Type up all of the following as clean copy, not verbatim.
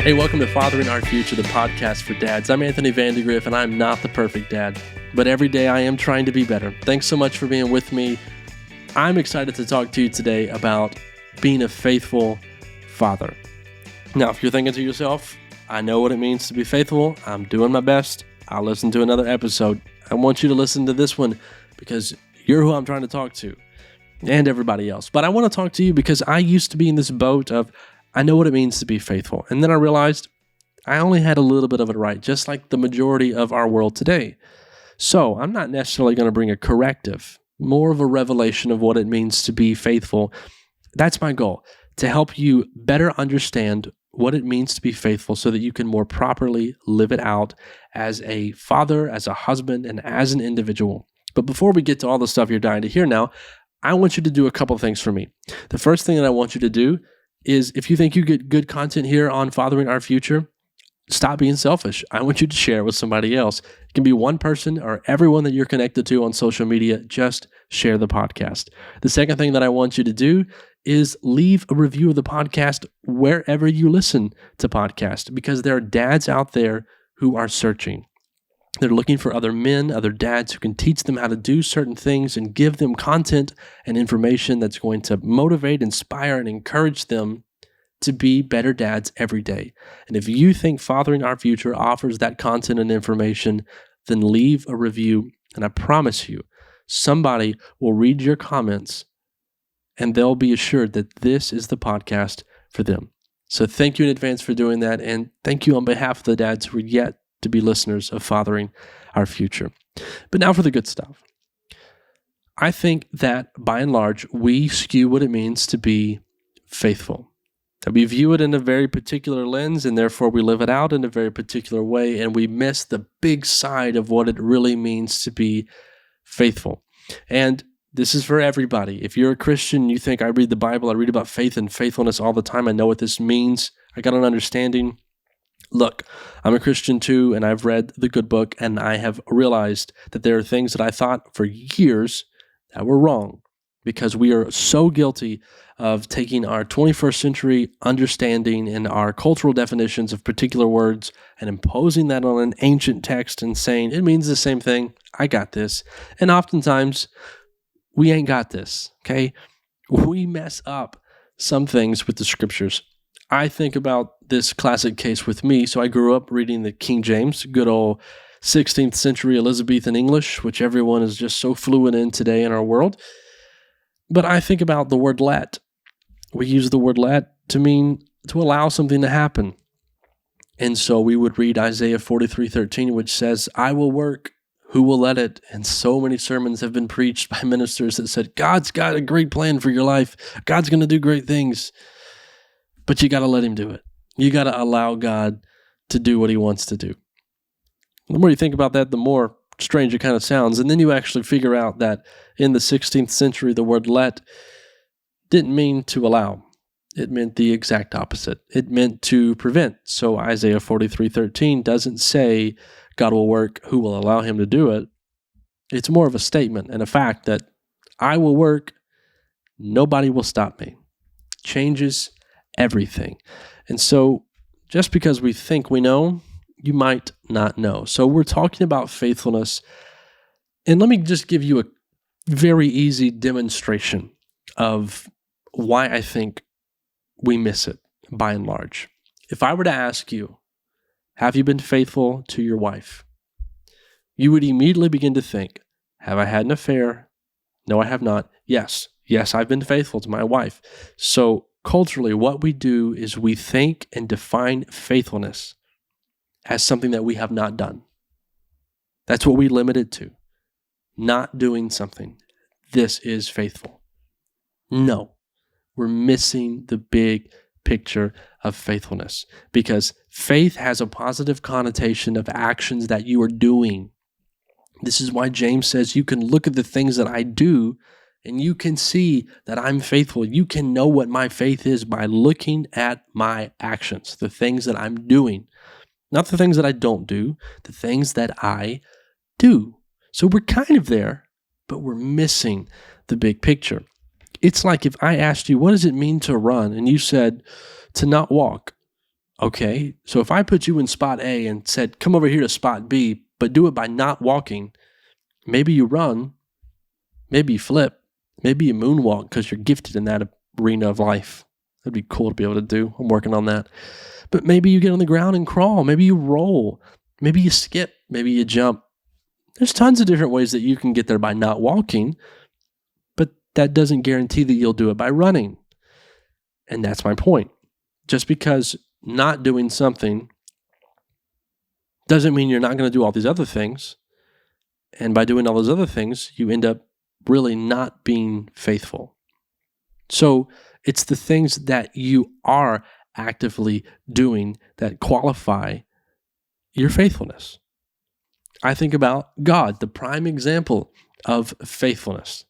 Hey, welcome to Fathering Our Future, the podcast for dads. I'm Anthony Vandagriff, and I'm not the perfect dad, but every day I am trying to be better. Thanks so much for being with me. I'm excited to talk to you today about being a faithful father. Now, if you're thinking to yourself, I know what it means to be faithful. I'm doing my best. I'll listen to another episode. I want you to listen to this one because you're who I'm trying to talk to and everybody else. But I want to talk to you because I used to be in this boat of I know what it means to be faithful. And then I realized I only had a little bit of it right, just like the majority of our world today. So I'm not necessarily going to bring a corrective, more of a revelation of what it means to be faithful. That's my goal, to help you better understand what it means to be faithful so that you can more properly live it out as a father, as a husband, and as an individual. But before we get to all the stuff you're dying to hear now, I want you to do a couple of things for me. The first thing that I want you to do is if you think you get good content here on Fathering Our Future, stop being selfish. I want you to share with somebody else. It can be one person or everyone that you're connected to on social media. Just share the podcast. The second thing that I want you to do is leave a review of the podcast wherever you listen to podcasts, because there are dads out there who are searching. They're looking for other men, other dads who can teach them how to do certain things and give them content and information that's going to motivate, inspire, and encourage them to be better dads every day. And if you think Fathering Our Future offers that content and information, then leave a review, and I promise you, somebody will read your comments and they'll be assured that this is the podcast for them. So thank you in advance for doing that, and thank you on behalf of the dads who are yet to be listeners of Fathering Our Future. But now for the good stuff. I think that by and large, we skew what it means to be faithful. That we view it in a very particular lens, and therefore we live it out in a very particular way, and we miss the big side of what it really means to be faithful. And this is for everybody. If you're a Christian, you think I read the Bible, I read about faith and faithfulness all the time, I know what this means, I got an understanding. Look, I'm a Christian too, and I've read the good book, and I have realized that there are things that I thought for years that were wrong, because we are so guilty of taking our 21st century understanding and our cultural definitions of particular words and imposing that on an ancient text and saying, it means the same thing, I got this. And oftentimes, we ain't got this, okay? We mess up some things with the scriptures. I think about this classic case with me. So I grew up reading the King James, good old 16th century Elizabethan English, which everyone is just so fluent in today in our world. But I think about the word let. We use the word let to mean to allow something to happen. And so we would read Isaiah 43:13, which says, I will work, who will let it? And so many sermons have been preached by ministers that said, God's got a great plan for your life. God's going to do great things. But you got to let him do it. You got to allow God to do what he wants to do. The more you think about that, the more strange it kind of sounds. And then you actually figure out that in the 16th century, the word let didn't mean to allow. It meant the exact opposite. It meant to prevent. So Isaiah 43:13 doesn't say God will work, who will allow him to do it. It's more of a statement and a fact that I will work, nobody will stop me. Changes everything. And so just because we think we know, you might not know. So we're talking about faithfulness. And let me just give you a very easy demonstration of why I think we miss it by and large. If I were to ask you, have you been faithful to your wife? You would immediately begin to think, have I had an affair? No, I have not. Yes, I've been faithful to my wife. So culturally, what we do is we think and define faithfulness as something that we have not done. That's what we limit it to. Not doing something. This is faithful. No, we're missing the big picture of faithfulness, because faith has a positive connotation of actions that you are doing. This is why James says you can look at the things that I do and you can see that I'm faithful. You can know what my faith is by looking at my actions, the things that I'm doing. Not the things that I don't do, the things that I do. So we're kind of there, but we're missing the big picture. It's like if I asked you, what does it mean to run? And you said, to not walk. Okay, so if I put you in spot A and said, come over here to spot B, but do it by not walking, maybe you run, maybe you flip, maybe you moonwalk because you're gifted in that arena of life. That'd be cool to be able to do. I'm working on that. But maybe you get on the ground and crawl. Maybe you roll. Maybe you skip. Maybe you jump. There's tons of different ways that you can get there by not walking, but that doesn't guarantee that you'll do it by running. And that's my point. Just because not doing something doesn't mean you're not going to do all these other things. And by doing all those other things, you end up really not being faithful. So it's the things that you are actively doing that qualify your faithfulness. I think about God, the prime example of faithfulness.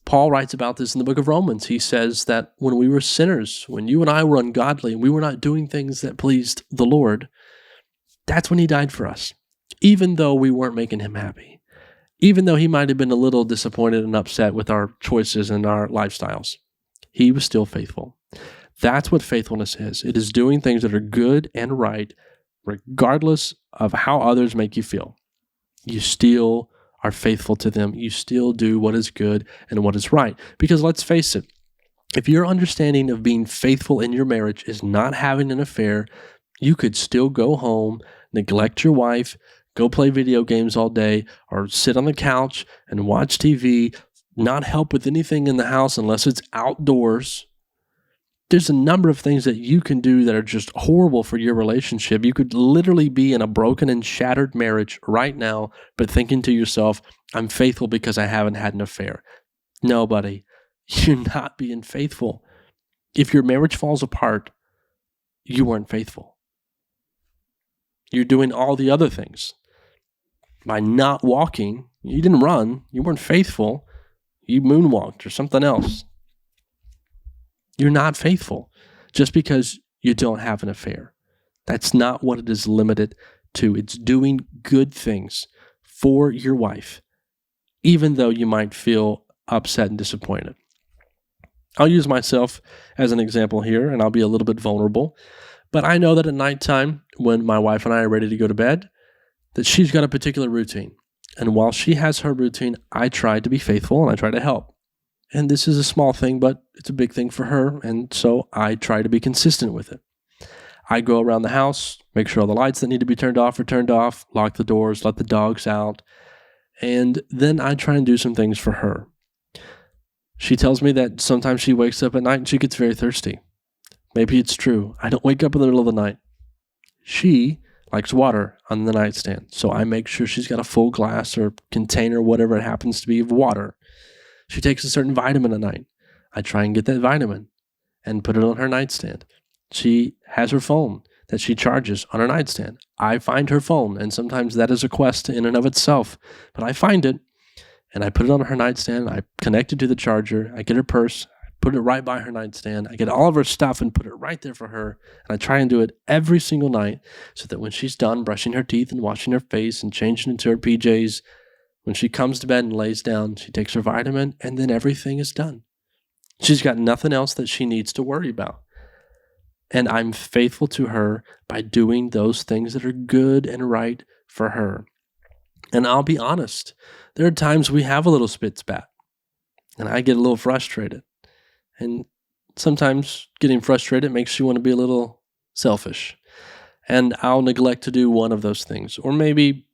Paul writes about this in the book of Romans. He says that when we were sinners, when you and I were ungodly, and we were not doing things that pleased the Lord, that's when he died for us, even though we weren't making him happy, even though he might have been a little disappointed and upset with our choices and our lifestyles. He was still faithful. That's what faithfulness is. It is doing things that are good and right, regardless of how others make you feel. You still are faithful to them. You still do what is good and what is right. Because let's face it, if your understanding of being faithful in your marriage is not having an affair, you could still go home, neglect your wife, go play video games all day, or sit on the couch and watch TV, not help with anything in the house unless it's outdoors. There's a number of things that you can do that are just horrible for your relationship. You could literally be in a broken and shattered marriage right now, but thinking to yourself, I'm faithful because I haven't had an affair. No, buddy, you're not being faithful. If your marriage falls apart, you weren't faithful. You're doing all the other things. By not walking, you didn't run, you weren't faithful, you moonwalked or something else. You're not faithful just because you don't have an affair. That's not what it is limited to. It's doing good things for your wife, even though you might feel upset and disappointed. I'll use myself as an example here, and I'll be a little bit vulnerable. But I know that at nighttime, when my wife and I are ready to go to bed, that she's got a particular routine. And while she has her routine, I try to be faithful and I try to help. And this is a small thing, but it's a big thing for her, and so I try to be consistent with it. I go around the house, make sure all the lights that need to be turned off are turned off, lock the doors, let the dogs out, and then I try and do some things for her. She tells me that sometimes she wakes up at night and she gets very thirsty. Maybe it's true. I don't wake up in the middle of the night. She likes water on the nightstand, so I make sure she's got a full glass or container, whatever it happens to be, of water. She takes a certain vitamin at night. I try and get that vitamin and put it on her nightstand. She has her phone that she charges on her nightstand. I find her phone, and sometimes that is a quest in and of itself, but I find it, and I put it on her nightstand. I connect it to the charger. I get her purse, put it right by her nightstand. I get all of her stuff and put it right there for her, and I try and do it every single night so that when she's done brushing her teeth and washing her face and changing into her PJs, when she comes to bed and lays down, she takes her vitamin, and then everything is done. She's got nothing else that she needs to worry about. And I'm faithful to her by doing those things that are good and right for her. And I'll be honest, there are times we have a little spit spat, and I get a little frustrated. And sometimes getting frustrated makes you want to be a little selfish. And I'll neglect to do one of those things, or maybe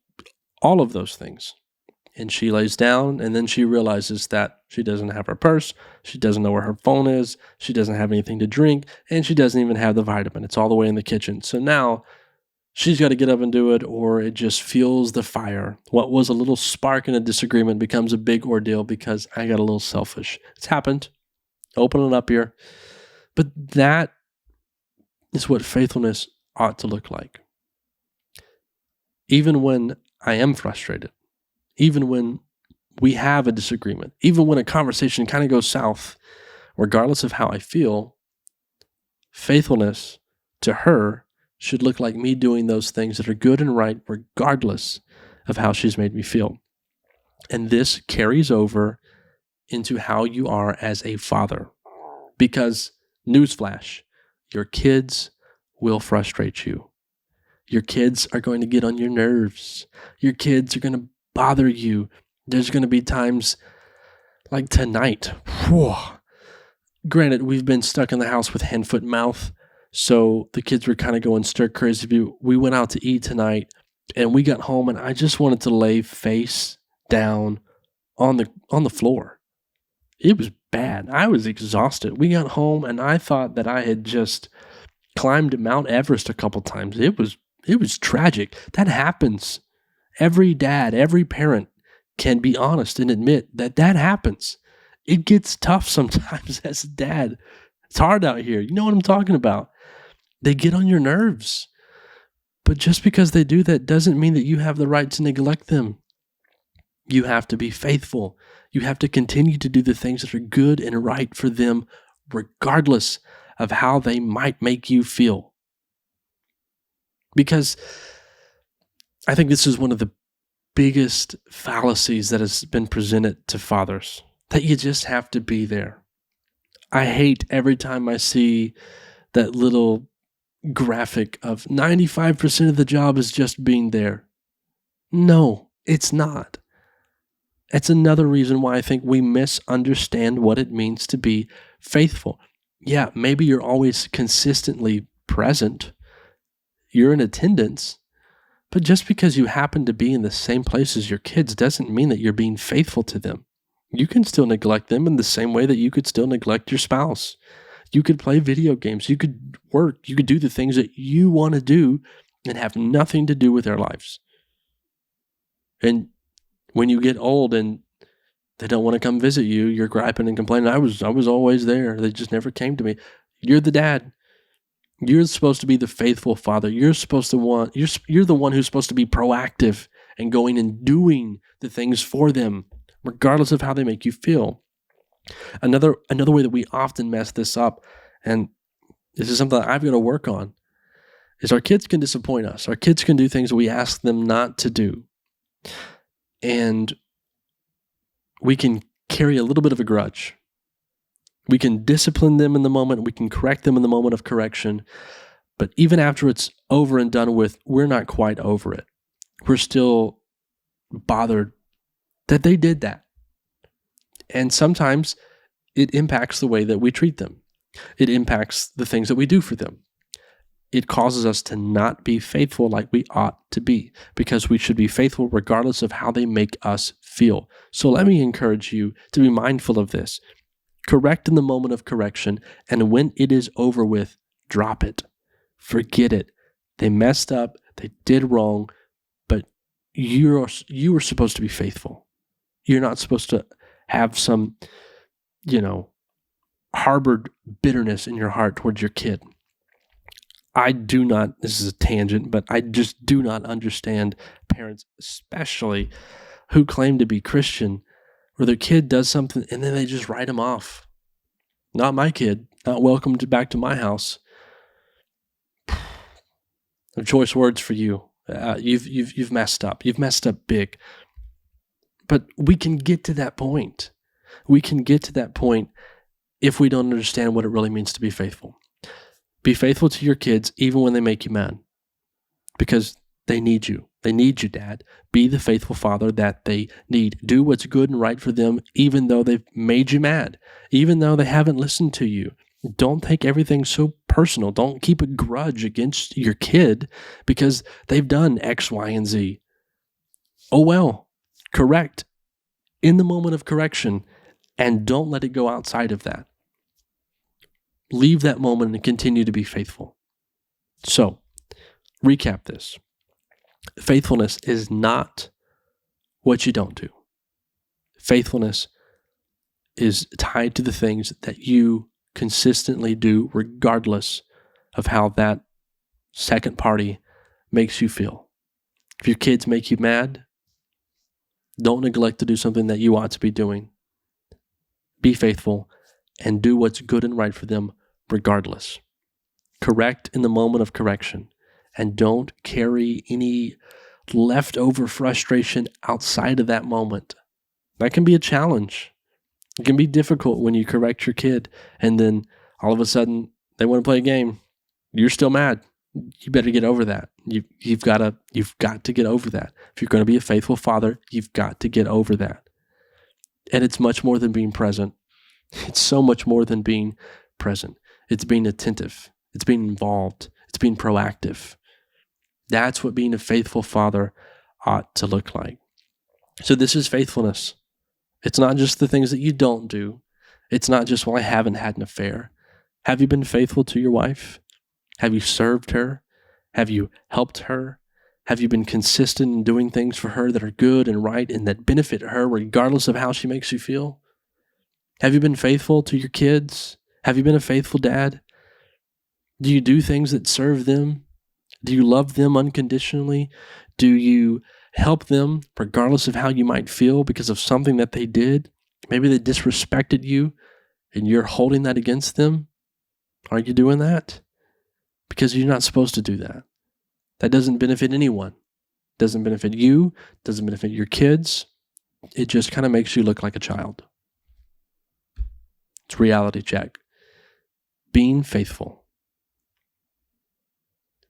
all of those things. And she lays down, and then she realizes that she doesn't have her purse, she doesn't know where her phone is, she doesn't have anything to drink, and she doesn't even have the vitamin. It's all the way in the kitchen. So now she's got to get up and do it, or it just fuels the fire. What was a little spark in a disagreement becomes a big ordeal because I got a little selfish. It's happened. Open it up here. But that is what faithfulness ought to look like. Even when I am frustrated, even when we have a disagreement, even when a conversation kind of goes south, regardless of how I feel, faithfulness to her should look like me doing those things that are good and right, regardless of how she's made me feel. And this carries over into how you are as a father. Because, newsflash, your kids will frustrate you. Your kids are going to get on your nerves. Your kids are going to bother you. There's going to be times like tonight. Whew. Granted, we've been stuck in the house with hand, foot, mouth, so the kids were kind of going stir crazy. We went out to eat tonight, and we got home, and I just wanted to lay face down on the floor. It was bad. I was exhausted. We got home, and I thought that I had just climbed Mount Everest a couple times. It was tragic. That happens. Every dad, every parent can be honest and admit that happens. It gets tough sometimes as a dad. It's hard out here. You know what I'm talking about. They get on your nerves. But just because they do that doesn't mean that you have the right to neglect them. You have to be faithful. You have to continue to do the things that are good and right for them, regardless of how they might make you feel. Because I think this is one of the biggest fallacies that has been presented to fathers, that you just have to be there. I hate every time I see that little graphic of 95% of the job is just being there. No, it's not. That's another reason why I think we misunderstand what it means to be faithful. Yeah, maybe you're always consistently present. You're in attendance. But just because you happen to be in the same place as your kids doesn't mean that you're being faithful to them. You can still neglect them in the same way that you could still neglect your spouse. You could play video games. You could work. You could do the things that you want to do and have nothing to do with their lives. And when you get old and they don't want to come visit you, you're griping and complaining, I was always there. They just never came to me. You're the dad. You're supposed to be the faithful father. You're the one who's supposed to be proactive and going and doing the things for them, regardless of how they make you feel. Another way that we often mess this up, and this is something that I've got to work on, is our kids can disappoint us. Our kids can do things we ask them not to do. And we can carry a little bit of a grudge. We can discipline them in the moment. We can correct them in the moment of correction. But even after it's over and done with, we're not quite over it. We're still bothered that they did that. And sometimes it impacts the way that we treat them. It impacts the things that we do for them. It causes us to not be faithful like we ought to be, because we should be faithful regardless of how they make us feel. So let me encourage you to be mindful of this. Correct in the moment of correction, and when it is over with, drop it. Forget it. They messed up. They did wrong, but you are supposed to be faithful. You're not supposed to have some, harbored bitterness in your heart towards your kid. This is a tangent, but I just do not understand parents, especially who claim to be Christian, where their kid does something and then they just write them off. Not my kid, not welcome back to my house. Choice words for you. You've messed up. You've messed up big. But we can get to that point. We can get to that point if we don't understand what it really means to be faithful. Be faithful to your kids even when they make you mad, because they need you. They need you, Dad. Be the faithful father that they need. Do what's good and right for them even though they've made you mad, even though they haven't listened to you. Don't take everything so personal. Don't keep a grudge against your kid because they've done X, Y, and Z. Oh well, correct in the moment of correction, and don't let it go outside of that. Leave that moment and continue to be faithful. So, recap this. Faithfulness is not what you don't do. Faithfulness is tied to the things that you consistently do, regardless of how that second party makes you feel. If your kids make you mad, don't neglect to do something that you ought to be doing. Be faithful and do what's good and right for them regardless. Correct in the moment of correction, and don't carry any leftover frustration outside of that moment. That can be a challenge. It can be difficult when you correct your kid and then all of a sudden they want to play a game. You're still mad. You better get over that. You've got to get over that. If you're going to be a faithful father, you've got to get over that. And it's much more than being present. It's so much more than being present. It's being attentive. It's being involved. It's being proactive. That's what being a faithful father ought to look like. So this is faithfulness. It's not just the things that you don't do. It's not just, well, I haven't had an affair. Have you been faithful to your wife? Have you served her? Have you helped her? Have you been consistent in doing things for her that are good and right and that benefit her regardless of how she makes you feel? Have you been faithful to your kids? Have you been a faithful dad? Do you do things that serve them? Do you love them unconditionally? Do you help them regardless of how you might feel because of something that they did? Maybe they disrespected you and you're holding that against them. Are you doing that? Because you're not supposed to do that. That doesn't benefit anyone. Doesn't benefit you. Doesn't benefit your kids. It just kind of makes you look like a child. It's reality check. Being faithful.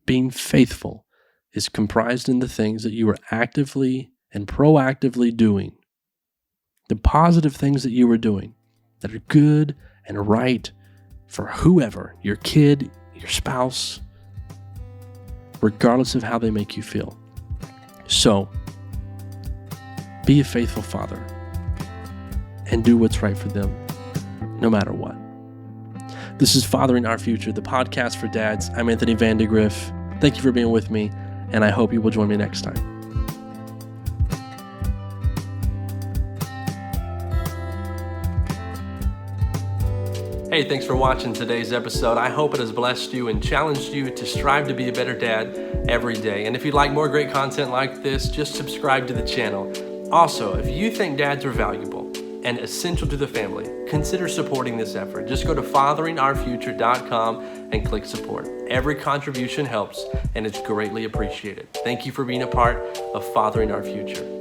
Being faithful is comprised in the things that you are actively and proactively doing. The positive things that you are doing that are good and right for whoever, your kid, your spouse, regardless of how they make you feel. So, be a faithful father and do what's right for them, no matter what. This is Fathering Our Future, the podcast for dads. I'm Anthony Vandagriff. Thank you for being with me, and I hope you will join me next time. Hey, thanks for watching today's episode. I hope it has blessed you and challenged you to strive to be a better dad every day. And if you'd like more great content like this, just subscribe to the channel. Also, if you think dads are valuable and essential to the family, consider supporting this effort. Just go to fatheringourfuture.com and click support. Every contribution helps, and it's greatly appreciated. Thank you for being a part of Fathering Our Future.